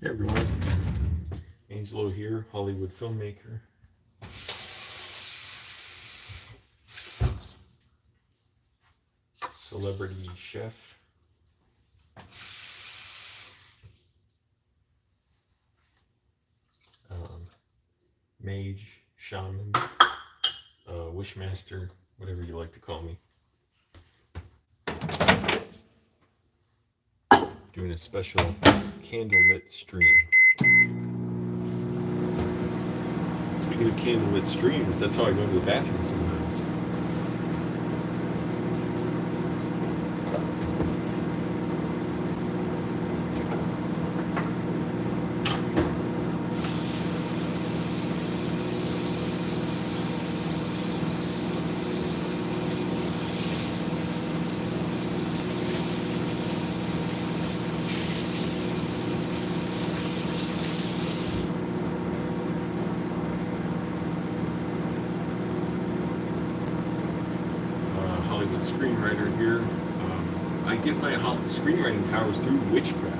Hey everyone, Angelo here, Hollywood filmmaker. Celebrity chef. Mage, shaman, wishmaster, whatever you like to call me. Doing a special candlelit stream. Speaking of candlelit streams, that's how I go to the bathroom sometimes. Hollywood screenwriter here. I get my screenwriting powers through witchcraft,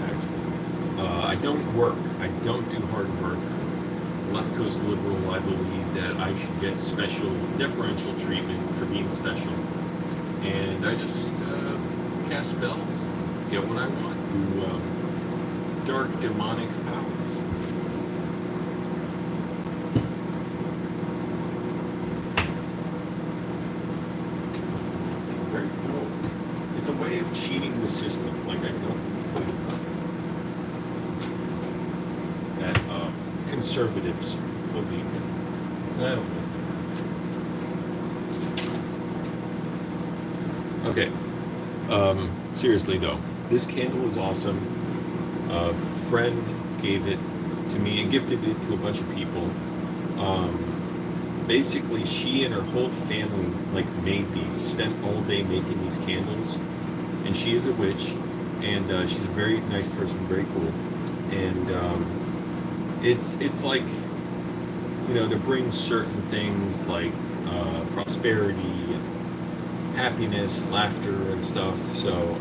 actually. I don't work. I don't do hard work. Left coast liberal, I believe that I should get special deferential treatment for being special. And I just cast spells, get what I want through dark demonic powers. Very cool. It's a way of cheating the system. Like I don't that conservatives believe in. I don't know. Okay. Seriously though, this candle is awesome. A friend gave it to me and gifted it to a bunch of people. Basically, she and her whole family made these, spent all day making these candles, and she is a witch, and she's a very nice person, very cool, and it's like, you know, to bring certain things like prosperity and happiness, laughter, and stuff. So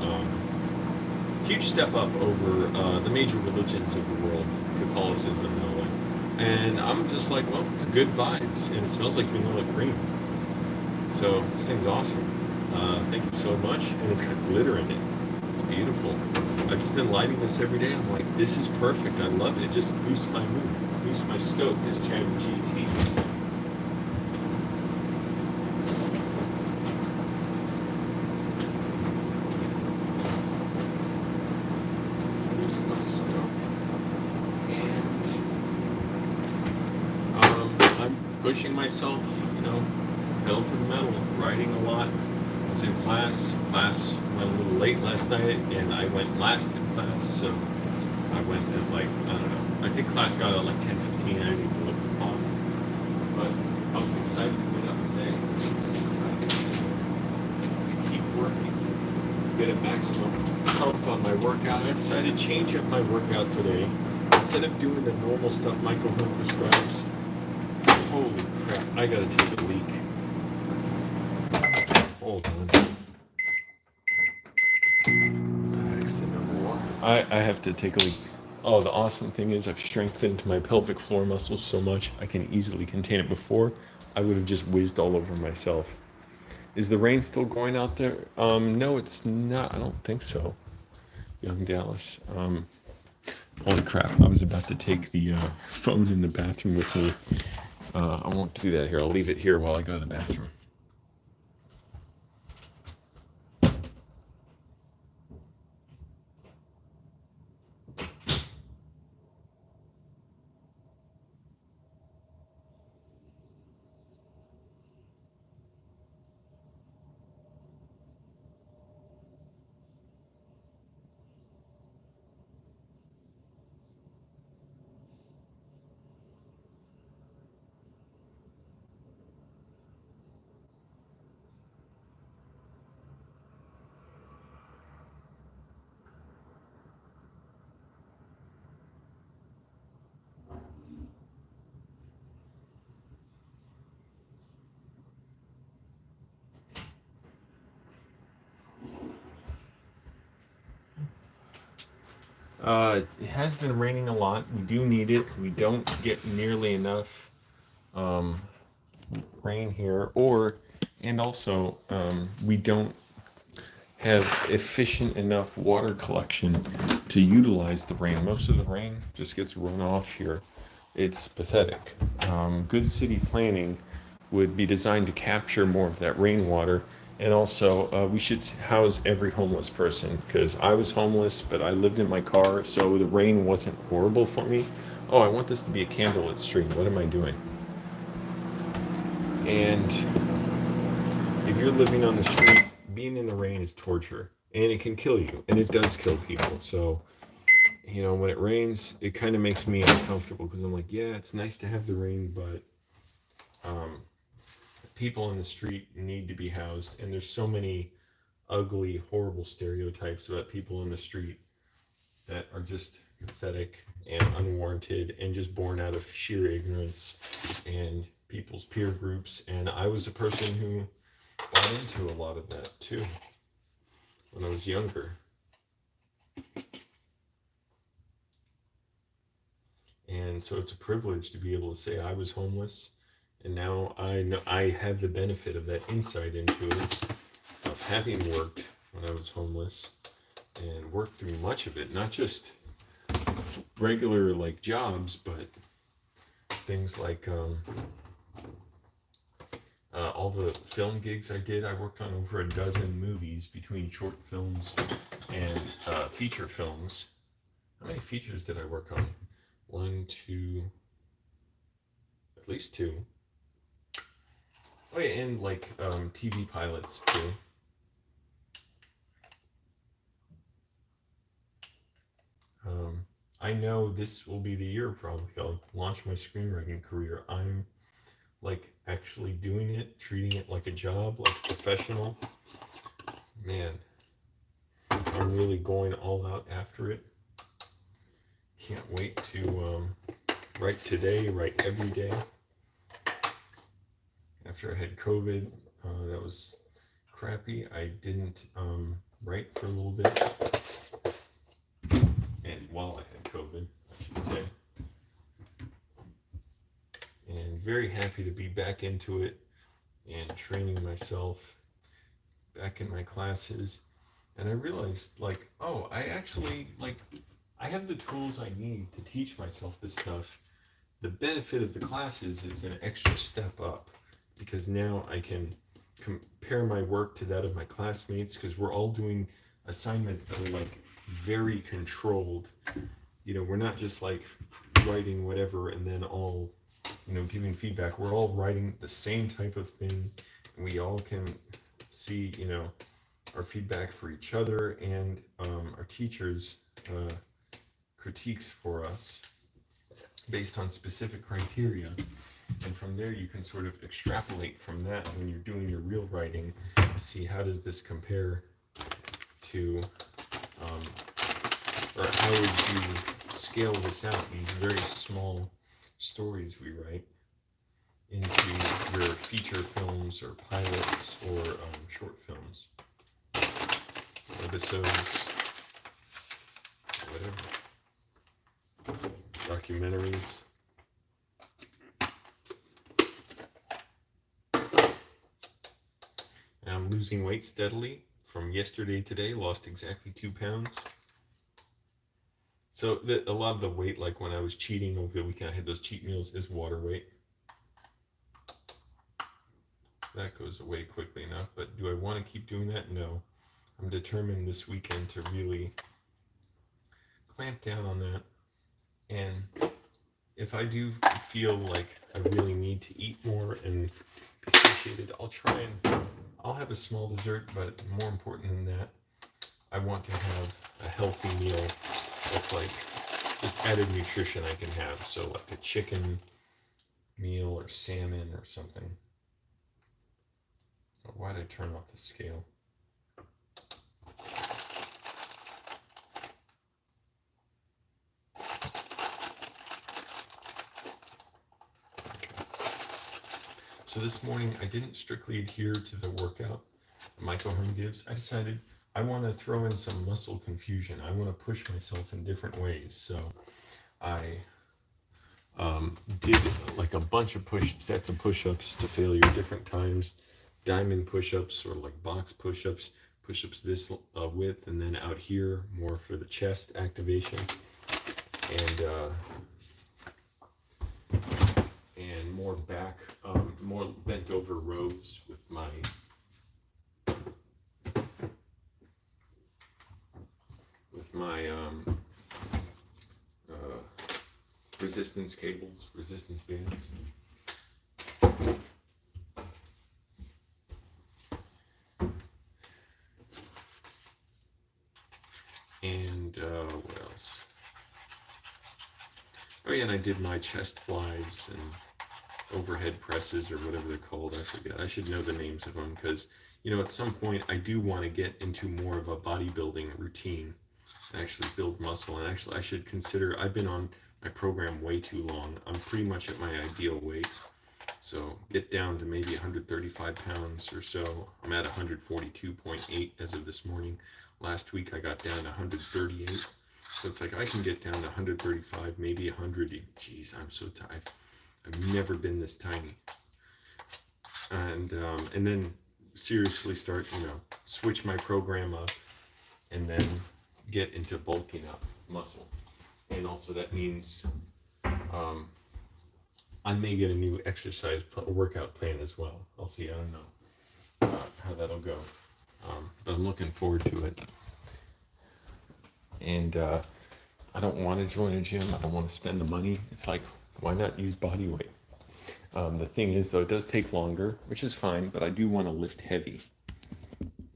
huge step up over the major religions of the world, Catholicism and all that. And I'm just like, well, it's good vibes, and it smells like vanilla cream. So this thing's awesome. Thank you so much. And it's got glitter in it. It's beautiful. I've just been lighting this every day. I'm like, this is perfect. I love it. It just boosts my mood, boosts my stoke, as Chad GT would say. Boosts my stoke. And I'm pushing myself, you know, pedal to the metal, writing a lot. I was in class. Class went a little late last night, and I went last in class, so I went at I don't know. I think class got out at 10:15. I didn't even look at the clock. But I was excited to get up today. Excited to keep working, to get a maximum pump on my workout. I decided to change up my workout today. Instead of doing the normal stuff Michael Hill prescribes, holy crap, I gotta take a leak. Hold on. I have to take a leak. Oh, the awesome thing is I've strengthened my pelvic floor muscles so much I can easily contain it. Before, I would have just whizzed all over myself. Is the rain still going out there? No, it's not. I don't think so. Young Dallas. Holy crap, I was about to take the phone in the bathroom with me. I won't do that here. I'll leave it here while I go to the bathroom. It has been raining a lot. We do need it. We don't get nearly enough um, rain here, and also we don't have efficient enough water collection to utilize the rain. Most of the rain just gets run off here. It's pathetic. Good city planning would be designed to capture more of that rainwater. And also, we should house every homeless person because I was homeless, but I lived in my car, so the rain wasn't horrible for me. Oh, I want this to be a candlelit stream. What am I doing? And if you're living on the street, being in the rain is torture, and it can kill you, and it does kill people. So, when it rains, it kind of makes me uncomfortable because I'm like, yeah, it's nice to have the rain, but um, people in the street need to be housed, and there's so many ugly, horrible stereotypes about people in the street that are just pathetic and unwarranted and just born out of sheer ignorance and people's peer groups. And I was a person who bought into a lot of that too when I was younger. And so it's a privilege to be able to say I was homeless, and now I know I have the benefit of that insight into it, of having worked when I was homeless and worked through much of it, not just regular like jobs, but things like all the film gigs I did. I worked on over a dozen movies between short films and feature films. How many features did I work on? One, two, at least two. Oh yeah, and like TV pilots too. I know this will be the year probably I'll launch my screenwriting career. I'm like actually doing it, treating it like a job, like a professional. Man, I'm really going all out after it. Can't wait to write today, write every day. After I had COVID, that was crappy. I didn't write for a little bit. And while I had COVID, I should say. And very happy to be back into it and training myself back in my classes. And I realized, like, oh, I have the tools I need to teach myself this stuff. The benefit of the classes is an extra step up because now I can compare my work to that of my classmates because we're all doing assignments that are like very controlled. We're not just like writing whatever and then all, giving feedback. We're all writing the same type of thing. And we all can see, our feedback for each other and our teachers' critiques for us based on specific criteria. And from there, you can sort of extrapolate from that when you're doing your real writing to see how does this compare to, or how would you scale this out, these very small stories we write, into your feature films or pilots or short films, episodes, whatever, documentaries. And I'm losing weight steadily. From yesterday to today, lost exactly 2 pounds. So a lot of the weight, like when I was cheating over the weekend, I had those cheat meals, is water weight. So that goes away quickly enough. But do I want to keep doing that? No. I'm determined this weekend to really clamp down on that. And if I do feel like I really need to eat more and be satiated, I'll have a small dessert, but more important than that, I want to have a healthy meal that's like just added nutrition I can have. So like a chicken meal or salmon or something. Oh, why did I turn off the scale? So this morning I didn't strictly adhere to the workout Michael Herm gives. I decided I want to throw in some muscle confusion. I want to push myself in different ways. So I did like a bunch of sets of push-ups to failure different times, diamond push-ups or like box push-ups this width, and then out here more for the chest activation, and more back, more bent over rows with my uh, resistance cables, resistance bands. And what else? Oh yeah, and I did my chest flies and overhead presses or whatever they're called. I forget. I should know the names of them because, at some point I do want to get into more of a bodybuilding routine and actually build muscle. And actually, I should consider. I've been on my program way too long. I'm pretty much at my ideal weight. So get down to maybe 135 pounds or so. I'm at 142.8 as of this morning. Last week I got down to 138. So it's like I can get down to 135, maybe 100. Jeez, I'm so tired. I've never been this tiny. And then seriously start, switch my program up, and then get into bulking up muscle. And also that means I may get a new workout plan as well. I'll see. I don't know how that'll go, but I'm looking forward to it. And I don't want to join a gym. I don't want to spend the money. It's like, why not use body weight? The thing is, though, it does take longer, which is fine, but I do want to lift heavy.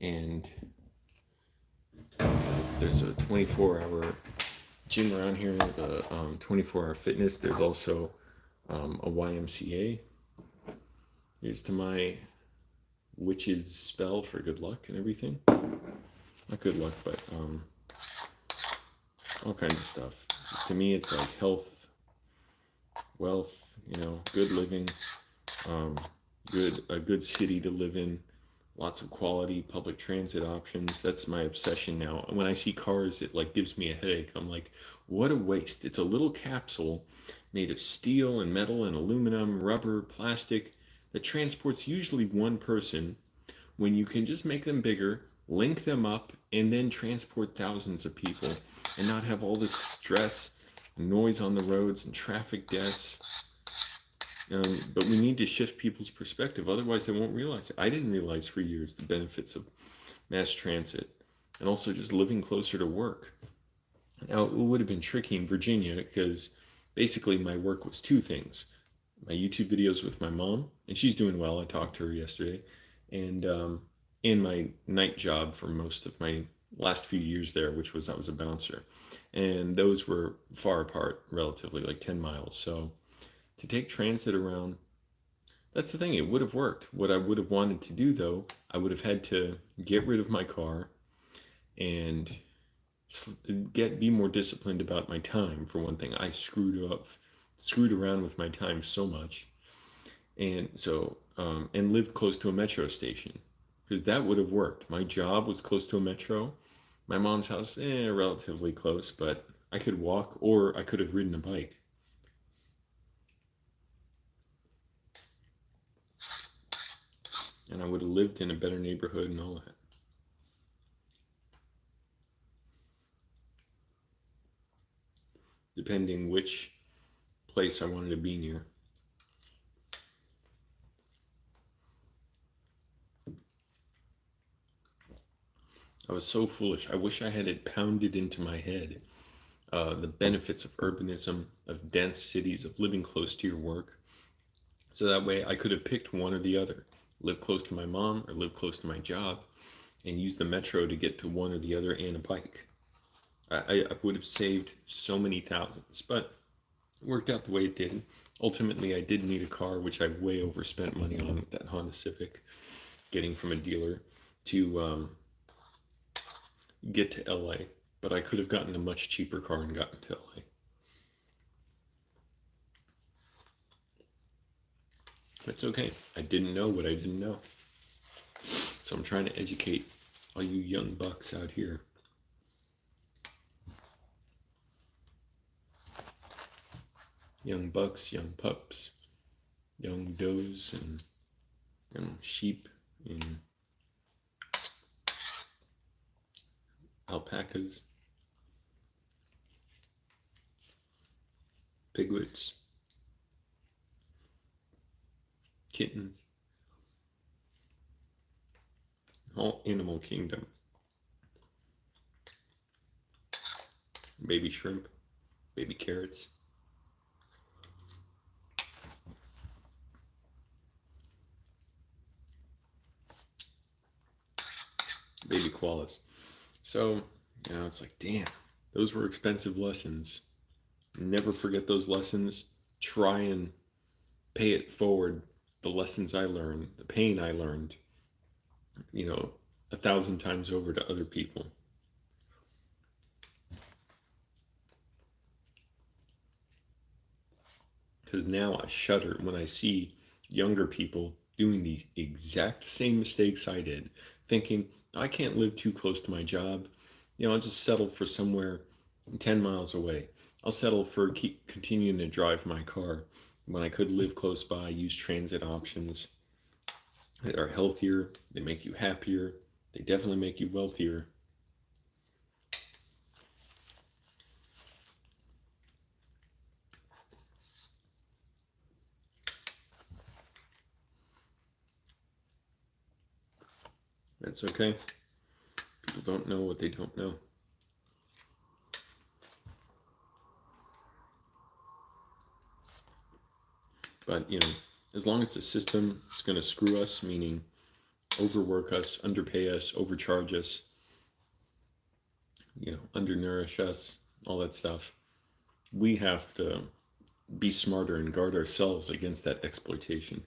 And there's a 24-hour gym around here, the 24-hour fitness. There's also a YMCA. Here's to my witch's spell for good luck and everything. Not good luck, but all kinds of stuff. To me, it's like health, wealth, good living, a good city to live in, lots of quality public transit options. That's my obsession now. When I see cars, it like gives me a headache. I'm like, what a waste. It's a little capsule made of steel and metal and aluminum, rubber, plastic that transports usually one person, when you can just make them bigger, link them up, and then transport thousands of people and not have all this stress and noise on the roads and traffic deaths. But we need to shift people's perspective, otherwise they won't realize it. I didn't realize for years the benefits of mass transit and also just living closer to work. Now, it would have been tricky in Virginia because basically my work was two things. My YouTube videos with my mom, and she's doing well. I talked to her yesterday. And my night job for most of my last few years there, which was I was a bouncer. And those were far apart, relatively, like 10 miles. So to take transit around, that's the thing, it would have worked. What I would have wanted to do, though, I would have had to get rid of my car and be more disciplined about my time. For one thing, I screwed around with my time so much, and so and lived close to a metro station, because that would have worked. My job was close to a metro. My mom's house, relatively close, but I could walk or I could have ridden a bike. And I would have lived in a better neighborhood and all that. Depending which place I wanted to be near. I was so foolish. I wish I had it pounded into my head. The benefits of urbanism, of dense cities, of living close to your work. So that way I could have picked one or the other. Live close to my mom or live close to my job and use the metro to get to one or the other and a bike. I would have saved so many thousands, but it worked out the way it did. Ultimately, I did need a car, which I way overspent money on with that Honda Civic, getting from a dealer to get to LA. But I could have gotten a much cheaper car and gotten to LA. It's okay. I didn't know what I didn't know. So I'm trying to educate all you young bucks out here. Young bucks, young pups, young does, and young sheep, and alpacas, piglets, kittens, whole animal kingdom. Baby shrimp, baby carrots. Baby koalas. So, it's like, damn, those were expensive lessons. Never forget those lessons. Try and pay it forward. The lessons I learned, the pain I learned, 1,000 times over to other people. Because now I shudder when I see younger people doing these exact same mistakes I did, thinking, I can't live too close to my job. I'll just settle for somewhere 10 miles away. I'll settle for continuing to drive my car when I could live close by, use transit options that are healthier, they make you happier, they definitely make you wealthier. That's okay. People don't know what they don't know. But, as long as the system is going to screw us, meaning overwork us, underpay us, overcharge us, undernourish us, all that stuff, we have to be smarter and guard ourselves against that exploitation.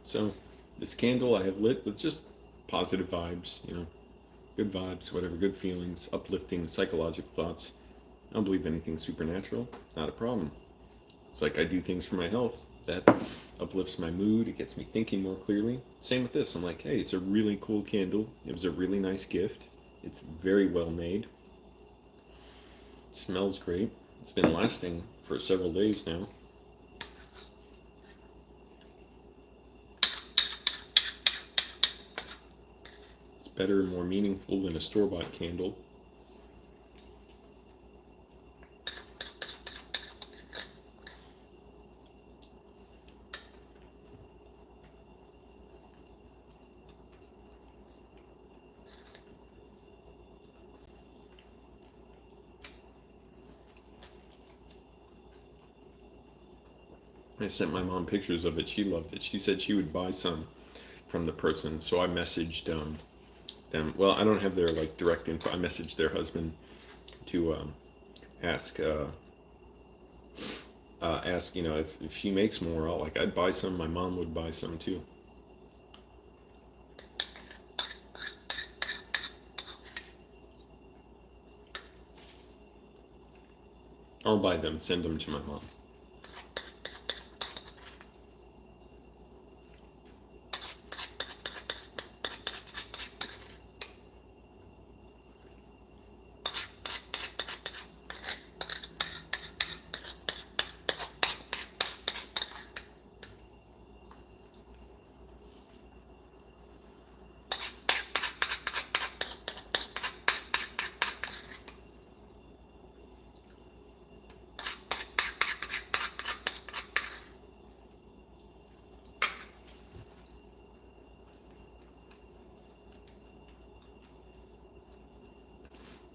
So, this candle I have lit with just positive vibes, good vibes, whatever, good feelings, uplifting psychological thoughts. I don't believe anything supernatural, not a problem. It's like I do things for my health that uplifts my mood, it gets me thinking more clearly. Same with this. I'm like, hey, it's a really cool candle. It was a really nice gift. It's very well made. It smells great. It's been lasting for several days now. It's better and more meaningful than a store-bought candle. I sent my mom pictures of it. She loved it. She said she would buy some from the person. So I messaged them. Well, I don't have their direct info. I messaged their husband to ask if she makes more. I'd buy some. My mom would buy some too. I'll buy them. Send them to my mom.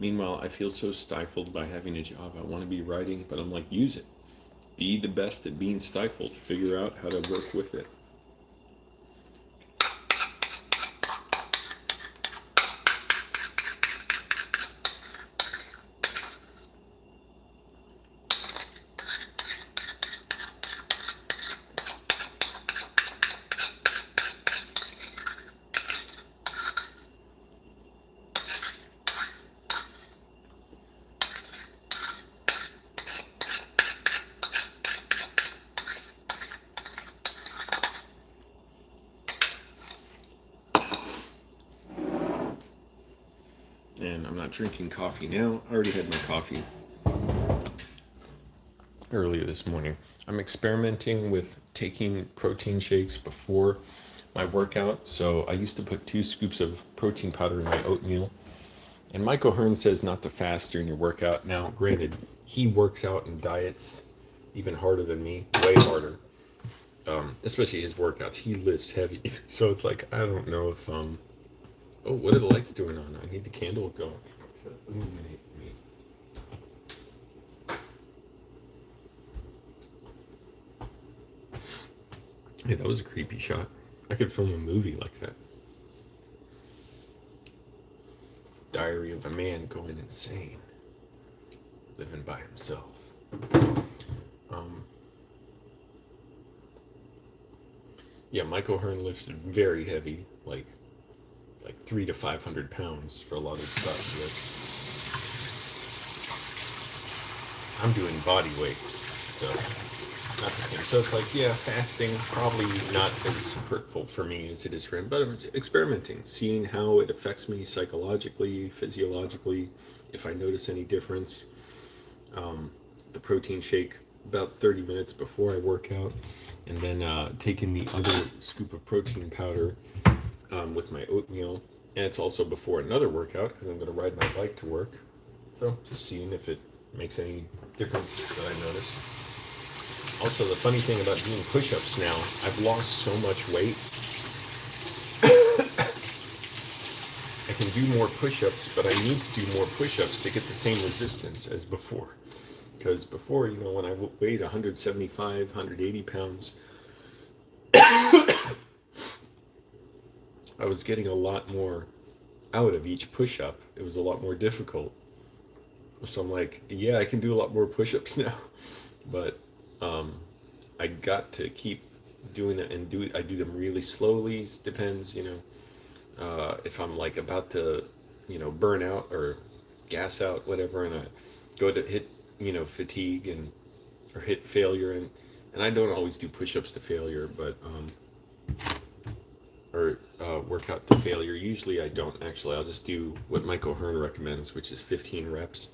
Meanwhile, I feel so stifled by having a job. I want to be writing, but I'm like, use it. Be the best at being stifled. Figure out how to work with it. And I'm not drinking coffee now. I already had my coffee earlier this morning. I'm experimenting with taking protein shakes before my workout. So I used to put 2 scoops of protein powder in my oatmeal. And Michael Hearn says not to fast during your workout. Now, granted, he works out and diets even harder than me, way harder. Especially his workouts. He lifts heavy. So it's like, I don't know if, oh, what are the lights doing on? I need the candle going to illuminate me. Yeah, that was a creepy shot. I could film a movie like that. Diary of a man going insane. Living by himself. Yeah, Michael Hearn lifts very heavy, like 300 to 500 pounds for a lot of stuff. I'm doing body weight, so not the same. So it's like, yeah, fasting probably not as hurtful for me as it is for him, but I'm experimenting, seeing how it affects me psychologically, physiologically, if I notice any difference. The protein shake about 30 minutes before I work out, and then taking the other scoop of protein powder with my oatmeal, and it's also before another workout because I'm going to ride my bike to work. So just seeing if it makes any difference that I notice. Also, the funny thing about doing push-ups now, I've lost so much weight. I can do more push-ups, but I need to do more push-ups to get the same resistance as before. Because before, when I weighed 175, 180 pounds, I was getting a lot more out of each push-up. It was a lot more difficult. So I'm like, yeah, I can do a lot more push-ups now. But I got to keep doing it, and I do them really slowly. It depends, if I'm like about to, burn out or gas out, whatever, and I go to hit, fatigue or hit failure, and I don't always do push-ups to failure, but or workout to failure. Usually I don't actually. I'll just do what Michael Hearn recommends, which is 15 reps.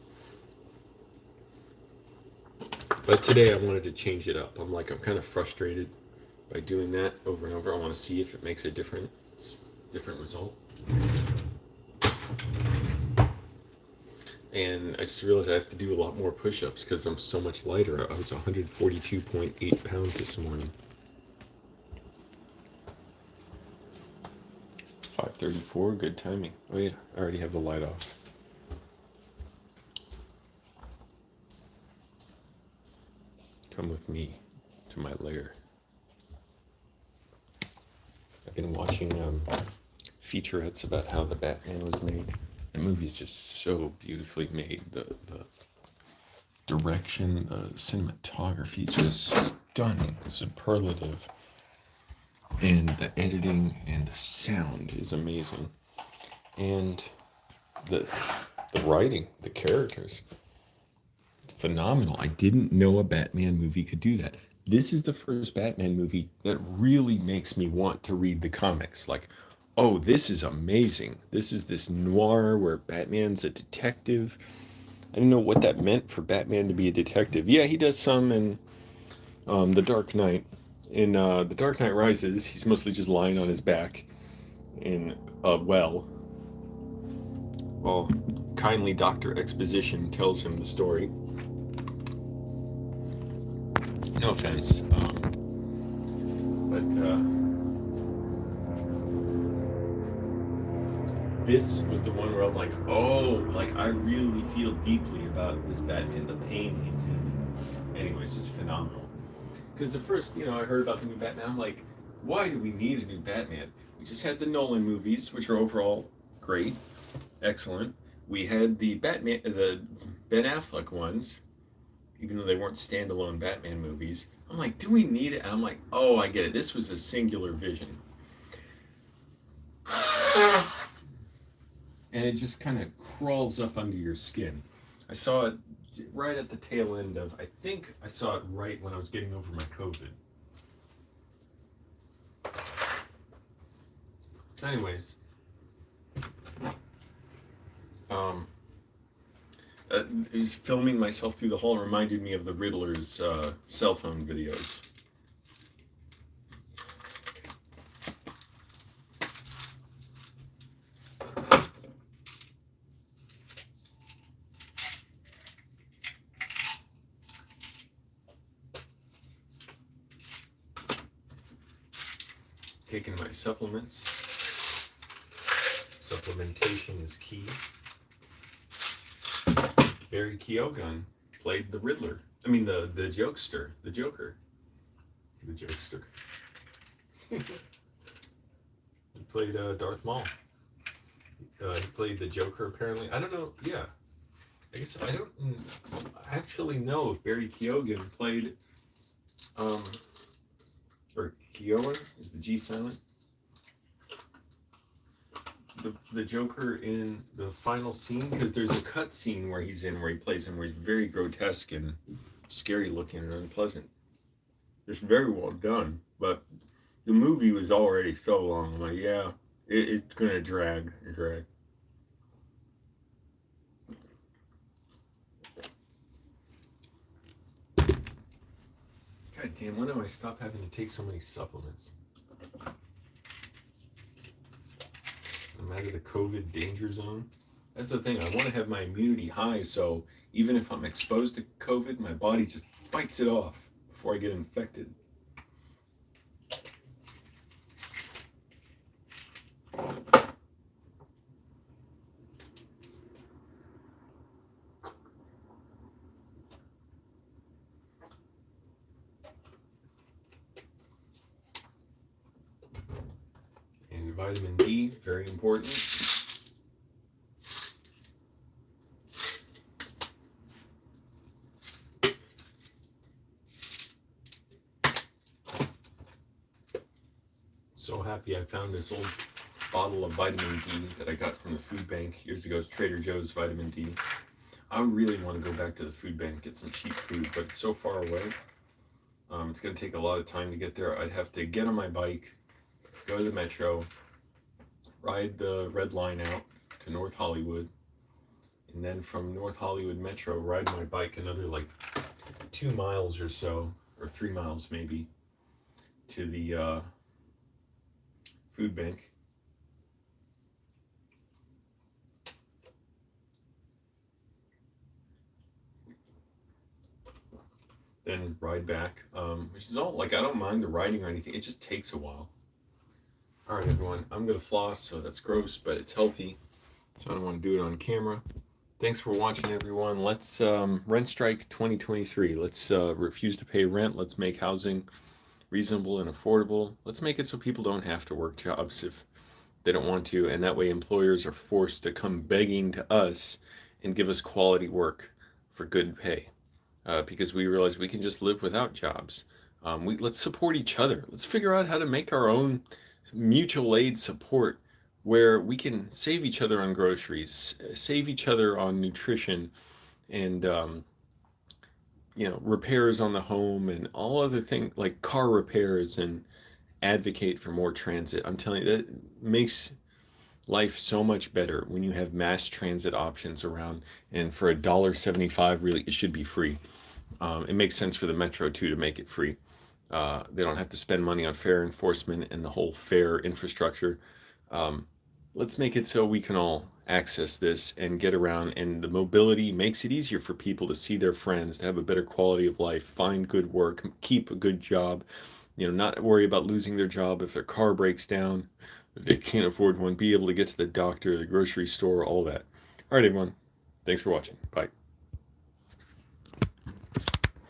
But today I wanted to change it up. I'm kind of frustrated by doing that over and over. I want to see if it makes a different result. And I just realized I have to do a lot more push-ups because I'm so much lighter. I was 142.8 pounds this morning. 5:34, good timing. Oh yeah, I already have the light off. Come with me to my lair. I've been watching featurettes about how the Batman was made. The movie is just so beautifully made. The direction, the cinematography, just stunning, superlative. And the editing and the sound is amazing. And the writing, the characters, phenomenal. I didn't know a Batman movie could do that. This is the first Batman movie that really makes me want to read the comics. Like, oh, this is amazing. This is this noir where Batman's a detective. I didn't know what that meant for Batman to be a detective. Yeah, he does some in The Dark Knight. In The Dark Knight Rises, he's mostly just lying on his back in a well. Well, kindly Dr. Exposition tells him the story. No offense. this was the one where I'm like, oh, like I really feel deeply about this Batman, the pain he's in. Anyway, it's just phenomenal. Because at first, I heard about the new Batman. I'm like, why do we need a new Batman? We just had the Nolan movies, which are overall great, excellent. We had the Ben Affleck ones, even though they weren't standalone Batman movies. I'm like, do we need it? And I'm like, oh, I get it. This was a singular vision. And it just kind of crawls up under your skin. I saw it right at the tail end of, I think I saw it right when I was getting over my COVID. So, anyways, um, filming myself through the hall reminded me of the Riddler's cell phone videos. Taking my supplements. Supplementation is key. Barry Keoghan played the Riddler. I mean, the jokester. The Joker. The jokester. He played Darth Maul. He played the Joker, apparently. I don't know. Yeah. I guess I don't actually know if Barry Keoghan played, or Keoghan, is the G silent? The Joker in the final scene, because there's a cut scene where he's in, where he plays him, where he's very grotesque and scary looking and unpleasant. It's very well done, but the movie was already so long. I'm like, yeah, it's gonna drag and drag. God damn, when do I stop having to take so many supplements? I'm out of the COVID danger zone. That's the thing. I want to have my immunity high, so even if I'm exposed to COVID, my body just fights it off before I get infected. And vitamin D, very important. So happy I found this old bottle of vitamin D that I got from the food bank years ago. It's Trader Joe's vitamin D. I really want to go back to the food bank, get some cheap food, but it's so far away. It's going to take a lot of time to get there. I'd have to get on my bike, go to the metro, ride the red line out to North Hollywood, and then from North Hollywood Metro, ride my bike another like 2 miles or so, or 3 miles maybe, to the food bank. Then ride back, which is all, like, I don't mind the riding or anything. It just takes a while. All right, everyone, I'm gonna floss, so that's gross, but it's healthy, so I don't want to do it on camera. Thanks for watching, everyone. Let's rent strike 2023. Let's refuse to pay rent. Let's make housing reasonable and affordable. Let's make it so people don't have to work jobs if they don't want to, and that way employers are forced to come begging to us and give us quality work for good pay, because we realize we can just live without jobs. Let's support each other. Let's figure out how to make our own mutual aid support where we can save each other on groceries, save each other on nutrition, and repairs on the home and all other things like car repairs, and advocate for more transit. I'm telling you, that makes life so much better when you have mass transit options around. And for $1.75, really, it should be free. It makes sense for the metro too to make it free. They don't have to spend money on fare enforcement and the whole fare infrastructure. Let's make it so we can all access this and get around, and the mobility makes it easier for people to see their friends, to have a better quality of life, find good work, keep a good job, not worry about losing their job if their car breaks down, they can't afford one, be able to get to the doctor, the grocery store, all that. All right, everyone. Thanks for watching. Bye.